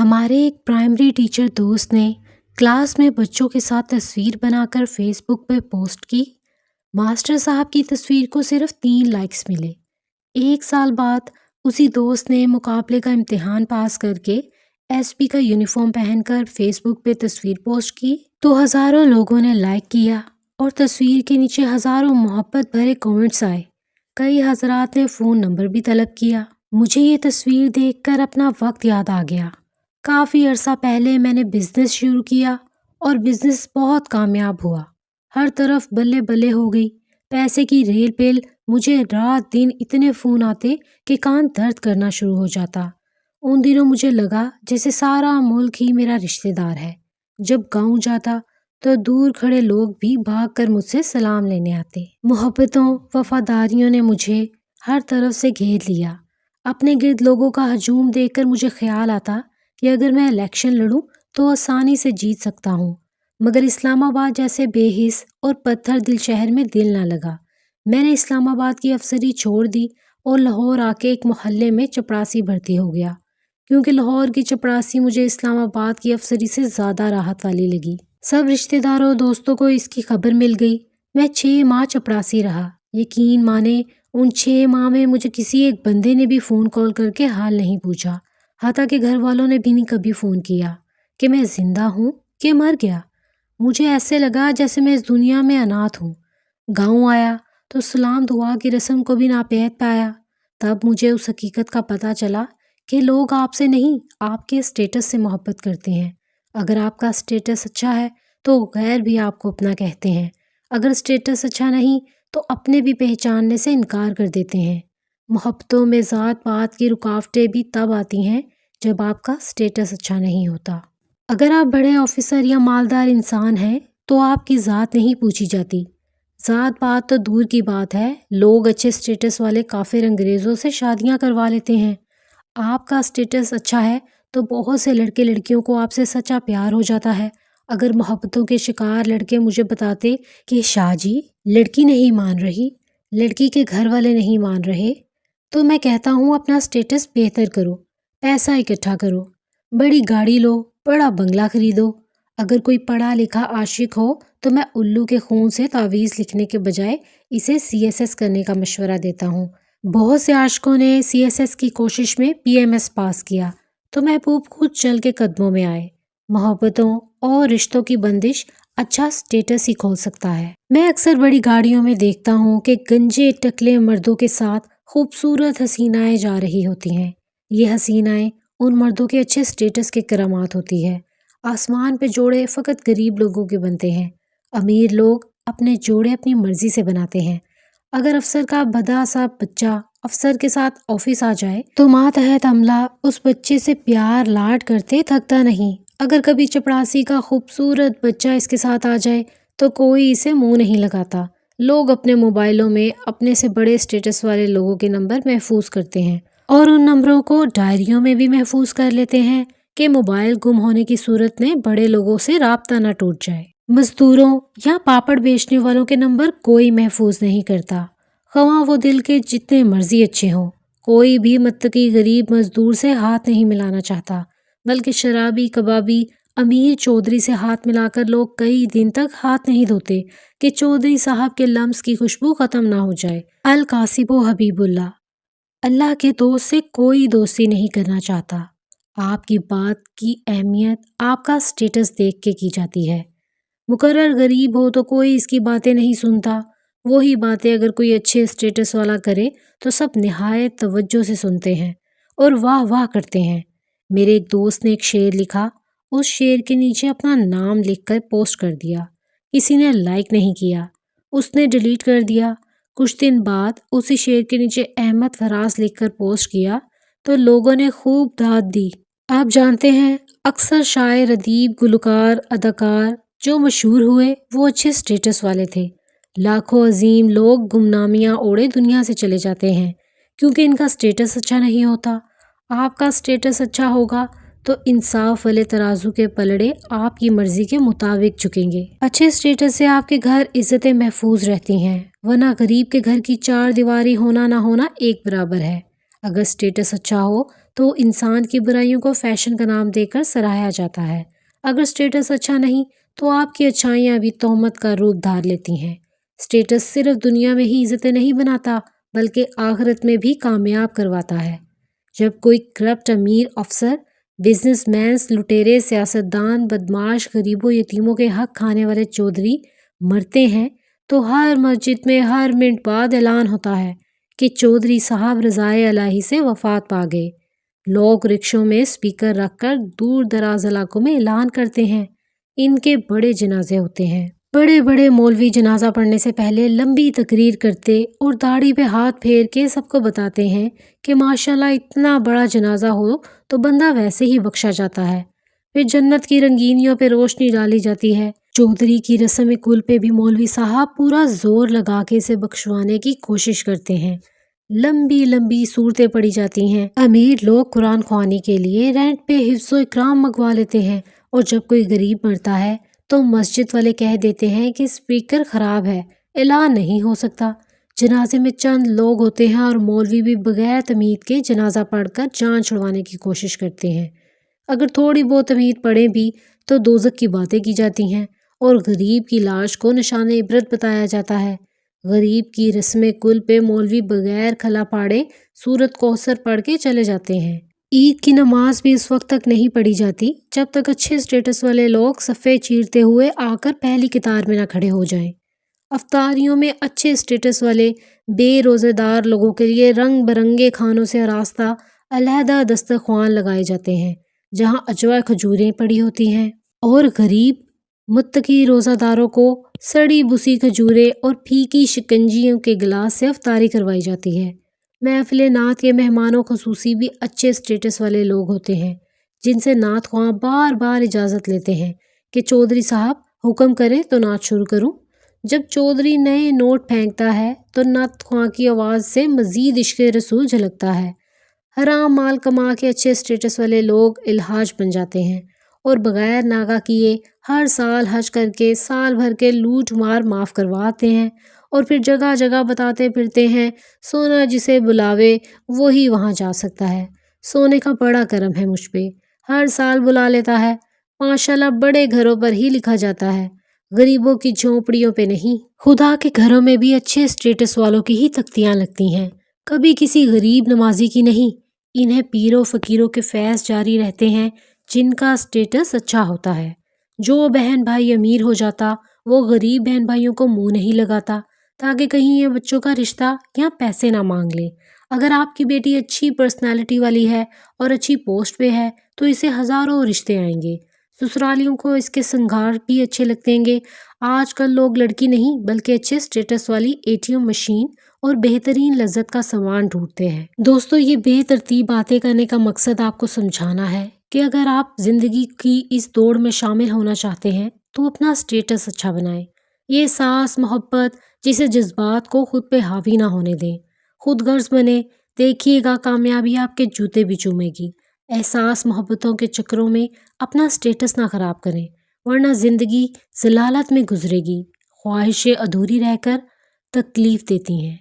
ہمارے ایک primary teacher دوست نے کلاس میں بچوں کے ساتھ تصویر بنا کر فیس بک پہ پوسٹ کی۔ ماسٹر صاحب کی تصویر کو صرف 3 لائکس ملے۔ 1 سال بعد اسی دوست نے مقابلے کا امتحان پاس کر کے ایس پی کا یونیفارم پہن کر فیس بک پہ تصویر پوسٹ کی تو ہزاروں لوگوں نے لائک کیا اور تصویر کے نیچے ہزاروں محبت بھرے کمنٹس آئے۔ کئی حضرات نے فون نمبر بھی طلب کیا۔ مجھے یہ تصویر دیکھ کر اپنا وقت یاد آ گیا۔ کافی عرصہ پہلے میں نے بزنس شروع کیا اور بزنس بہت کامیاب ہوا۔ ہر طرف بلے بلے ہو گئی، پیسے کی ریل پیل۔ مجھے رات دن اتنے فون آتے کہ کان درد کرنا شروع ہو جاتا۔ ان دنوں مجھے لگا جیسے سارا ملک ہی میرا رشتہ دار ہے۔ جب گاؤں جاتا تو دور کھڑے لوگ بھی بھاگ کر مجھ سے سلام لینے آتے۔ محبتوں، وفاداریوں نے مجھے ہر طرف سے گھیر لیا۔ اپنے گرد لوگوں کا ہجوم دیکھ کر مجھے خیال آتا کہ اگر میں الیکشن لڑوں تو آسانی سے جیت سکتا ہوں، مگر اسلام آباد جیسے بے حس اور پتھر دل شہر میں دل نہ لگا۔ میں نے اسلام آباد کی افسری چھوڑ دی اور لاہور آ کے ایک محلے میں چپڑاسی بھرتی ہو گیا، کیونکہ لاہور کی چپڑاسی مجھے اسلام آباد کی افسری سے زیادہ راحت والی لگی۔ سب رشتہ داروں دوستوں کو اس کی خبر مل گئی۔ میں 6 ماہ چپڑاسی رہا۔ یقین مانے ان 6 ماہ میں مجھے کسی ایک بندے نے بھی فون کال کر کے حال نہیں پوچھا، حتیٰ کہ گھر والوں نے بھی نہیں کبھی فون کیا کہ میں زندہ ہوں کہ مر گیا۔ مجھے ایسے لگا جیسے میں اس دنیا میں اناتھ ہوں۔ گاؤں آیا تو سلام دعا کی رسم کو بھی ناپید پایا۔ تب مجھے اس حقیقت کا پتہ چلا کہ لوگ آپ سے نہیں، آپ کے اسٹیٹس سے محبت کرتے ہیں۔ اگر آپ کا اسٹیٹس اچھا ہے تو غیر بھی آپ کو اپنا کہتے ہیں، اگر اسٹیٹس اچھا نہیں تو اپنے بھی پہچاننے سے انکار کر دیتے ہیں۔ محبتوں میں ذات پات کی رکاوٹیں بھی تب آتی ہیں جب آپ کا اسٹیٹس اچھا نہیں ہوتا۔ اگر آپ بڑے آفیسر یا مالدار انسان ہیں تو آپ کی ذات نہیں پوچھی جاتی۔ ذات پات تو دور کی بات ہے، لوگ اچھے اسٹیٹس والے کافر انگریزوں سے شادیاں کروا لیتے ہیں۔ آپ کا اسٹیٹس اچھا ہے تو بہت سے لڑکے لڑکیوں کو آپ سے سچا پیار ہو جاتا ہے۔ اگر محبتوں کے شکار لڑکے مجھے بتاتے کہ شاہ جی لڑکی نہیں مان رہی، لڑکی کے گھر والے نہیں مان رہے، تو میں کہتا ہوں اپنا اسٹیٹس بہتر کرو، پیسہ اکٹھا کرو، بڑی گاڑی لو، بڑا بنگلہ خریدو۔ اگر کوئی پڑھا لکھا عاشق ہو تو میں الو کے خون سے تعویذ لکھنے کے بجائے اسے CSS کرنے کا مشورہ دیتا ہوں۔ بہت سے عاشقوں نے CSS کی کوشش میں PMS پاس کیا تو محبوب خود چل کے قدموں میں آئے۔ محبتوں اور رشتوں کی بندش اچھا اسٹیٹس ہی کھول سکتا ہے۔ میں اکثر بڑی گاڑیوں میں دیکھتا ہوں کہ گنجے ٹکلے مردوں کے ساتھ خوبصورت حسینائیں جا رہی ہوتی ہیں۔ یہ حسینائیں ان مردوں کے اچھے اسٹیٹس کے کرامات ہوتی ہے۔ آسمان پہ جوڑے فقط غریب لوگوں کے بنتے ہیں، امیر لوگ اپنے جوڑے اپنی مرضی سے بناتے ہیں۔ اگر افسر کا بھدا سا بچہ افسر کے ساتھ آفس آ جائے تو ماتحت عملہ اس بچے سے پیار لاڈ کرتے تھکتا نہیں۔ اگر کبھی چپڑاسی کا خوبصورت بچہ اس کے ساتھ آ جائے تو کوئی اسے منہ نہیں لگاتا۔ لوگ اپنے موبائلوں میں اپنے سے بڑے اسٹیٹس والے لوگوں کے نمبر محفوظ کرتے ہیں اور ان نمبروں کو ڈائریوں میں بھی محفوظ کر لیتے ہیں کہ موبائل گم ہونے کی صورت میں بڑے لوگوں سے رابطہ نہ ٹوٹ جائے۔ مزدوروں یا پاپڑ بیچنے والوں کے نمبر کوئی محفوظ نہیں کرتا، خواہ وہ دل کے جتنے مرضی اچھے ہوں۔ کوئی بھی متقی غریب مزدور سے ہاتھ نہیں ملانا چاہتا، بلکہ شرابی کبابی امیر چودھری سے ہاتھ ملا کر لوگ کئی دن تک ہاتھ نہیں دھوتے کہ چودھری صاحب کے لمس کی خوشبو ختم نہ ہو جائے۔ القاسب و حبیب اللہ کے دوست سے کوئی دوستی نہیں کرنا چاہتا۔ آپ کی بات کی اہمیت آپ کا اسٹیٹس دیکھ کے کی جاتی ہے۔ مقرر غریب ہو تو کوئی اس کی باتیں نہیں سنتا، وہی باتیں اگر کوئی اچھے اسٹیٹس والا کرے تو سب نہایت توجہ سے سنتے ہیں اور واہ واہ کرتے ہیں۔ میرے ایک دوست نے ایک شعر لکھا، اس شعر کے نیچے اپنا نام لکھ کر پوسٹ کر دیا۔ کسی نے لائک نہیں کیا، اس نے ڈیلیٹ کر دیا۔ کچھ دن بعد اسی شعر کے نیچے احمد فراز لکھ کر پوسٹ کیا تو لوگوں نے خوب داد دی۔ آپ جانتے ہیں اکثر شاعر، ادیب، گلوکار، اداکار جو مشہور ہوئے وہ اچھے اسٹیٹس والے تھے۔ لاکھوں عظیم لوگ گمنامیاں اوڑے دنیا سے چلے جاتے ہیں کیونکہ ان کا اسٹیٹس اچھا نہیں ہوتا۔ آپ کا اسٹیٹس اچھا ہوگا تو انصاف والے ترازو کے پلڑے آپ کی مرضی کے مطابق جھکیں گے۔ اچھے اسٹیٹس سے آپ کے گھر عزتیں محفوظ رہتی ہیں، ورنہ غریب کے گھر کی 4 دیواری ہونا نہ ہونا ایک برابر ہے۔ اگر اسٹیٹس اچھا ہو تو انسان کی برائیوں کو فیشن کا نام دے کر سراہا جاتا ہے۔ اگر سٹیٹس اچھا نہیں تو آپ کی اچھائیاں بھی تہمت کا روپ دھار لیتی ہیں۔ سٹیٹس صرف دنیا میں ہی عزتیں نہیں بناتا بلکہ آخرت میں بھی کامیاب کرواتا ہے۔ جب کوئی کرپٹ امیر افسر، بزنس مینز، لٹیرے، سیاستدان، بدماش، غریبوں، یتیموں کے حق کھانے والے چودھری مرتے ہیں تو ہر مسجد میں ہر منٹ بعد اعلان ہوتا ہے کہ چودھری صاحب رضائے الہی سے وفات پا گئے۔ لوگ رکشوں میں اسپیکر رکھ کر دور دراز علاقوں میں اعلان کرتے ہیں۔ ان کے بڑے جنازے ہوتے ہیں۔ بڑے بڑے مولوی جنازہ پڑھنے سے پہلے لمبی تقریر کرتے اور داڑھی پہ ہاتھ پھیر کے سب کو بتاتے ہیں کہ ماشاءاللہ اتنا بڑا جنازہ ہو تو بندہ ویسے ہی بخشا جاتا ہے۔ پھر جنت کی رنگینیوں پہ روشنی ڈالی جاتی ہے۔ چودھری کی رسم کل پہ بھی مولوی صاحب پورا زور لگا کے اسے بخشوانے کی کوشش کرتے ہیں۔ لمبی لمبی صورتیں پڑھی جاتی ہیں۔ امیر لوگ قرآن خوانی کے لیے رینٹ پہ حفظ و اکرام منگوا لیتے ہیں، اور جب کوئی غریب مرتا ہے تو مسجد والے کہہ دیتے ہیں کہ اسپیکر خراب ہے، اعلان نہیں ہو سکتا۔ جنازے میں چند لوگ ہوتے ہیں اور مولوی بھی بغیر تمہید کے جنازہ پڑھ کر جان چھڑوانے کی کوشش کرتے ہیں۔ اگر تھوڑی بہت تمہید پڑھیں بھی تو دوزخ کی باتیں کی جاتی ہیں اور غریب کی لاش کو نشان عبرت بتایا جاتا ہے۔ غریب کی رسم کل پہ مولوی بغیر کھلا پاڑے سورۃ کوثر پڑھ کے چلے جاتے ہیں۔ عید کی نماز بھی اس وقت تک نہیں پڑھی جاتی جب تک اچھے سٹیٹس والے لوگ صفے چیرتے ہوئے آ کر پہلی قطار میں نہ کھڑے ہو جائیں۔ افطاریوں میں اچھے سٹیٹس والے بے روزے دار لوگوں کے لیے رنگ برنگے کھانوں سے آراستہ علیحدہ دسترخوان لگائے جاتے ہیں جہاں اجوا کھجوریں پڑی ہوتی ہیں، اور غریب متقی روزہ داروں کو سڑی بسی کھجوریں اور پھیکی شکنجیوں کے گلاس سے افطاری کروائی جاتی ہے۔ محفل نعت کے مہمانوں خصوصی بھی اچھے سٹیٹس والے لوگ ہوتے ہیں جن سے نعت خواں بار بار اجازت لیتے ہیں کہ چودھری صاحب حکم کریں تو نعت شروع کروں۔ جب چودھری نئے نوٹ پھینکتا ہے تو نعت خواں کی آواز سے مزید عشق رسول جھلکتا ہے۔ حرام مال کما کے اچھے سٹیٹس والے لوگ الحاج بن جاتے ہیں اور بغیر ناغہ کیے ہر سال حج کر کے سال بھر کے لوٹ مار معاف کرواتے ہیں، اور پھر جگہ جگہ بتاتے پھرتے ہیں سونا جسے بلاوے وہی وہاں جا سکتا ہے۔ سونے کا بڑا کرم ہے مجھ پہ، ہر سال بلا لیتا ہے۔ ماشاءاللہ بڑے گھروں پر ہی لکھا جاتا ہے، غریبوں کی جھونپڑیوں پہ نہیں۔ خدا کے گھروں میں بھی اچھے سٹیٹس والوں کی ہی تختیاں لگتی ہیں، کبھی کسی غریب نمازی کی نہیں۔ انہیں پیروں فقیروں کے فیض جاری رہتے ہیں جن کا سٹیٹس اچھا ہوتا ہے۔ جو بہن بھائی امیر ہو جاتا وہ غریب بہن بھائیوں کو منہ نہیں لگاتا تاکہ کہیں یہ بچوں کا رشتہ یا پیسے نہ مانگ لے۔ اگر آپ کی بیٹی اچھی پرسنالٹی والی ہے اور اچھی پوسٹ پہ ہے تو اسے ہزاروں رشتے آئیں گے، سسرالیوں کو اس کے سنگھار بھی اچھے لگتے ہیں گے۔ آج کل لوگ لڑکی نہیں بلکہ اچھے سٹیٹس والی ATM مشین اور بہترین لذت کا سامان ڈھونڈتے ہیں۔ دوستو، یہ بے ترتیب باتیں کرنے کا مقصد آپ کو سمجھانا ہے کہ اگر آپ زندگی کی اس دوڑ میں شامل ہونا چاہتے ہیں تو اپنا سٹیٹس اچھا بنائیں۔ یہ احساس محبت جسے جذبات کو خود پہ حاوی نہ ہونے دیں۔ خود غرض بنے، دیکھیے گا کامیابی آپ کے جوتے بھی چومے گی۔ احساس محبتوں کے چکروں میں اپنا سٹیٹس نہ خراب کریں ورنہ زندگی ضلالت میں گزرے گی۔ خواہشیں ادھوری رہ کر تکلیف دیتی ہیں۔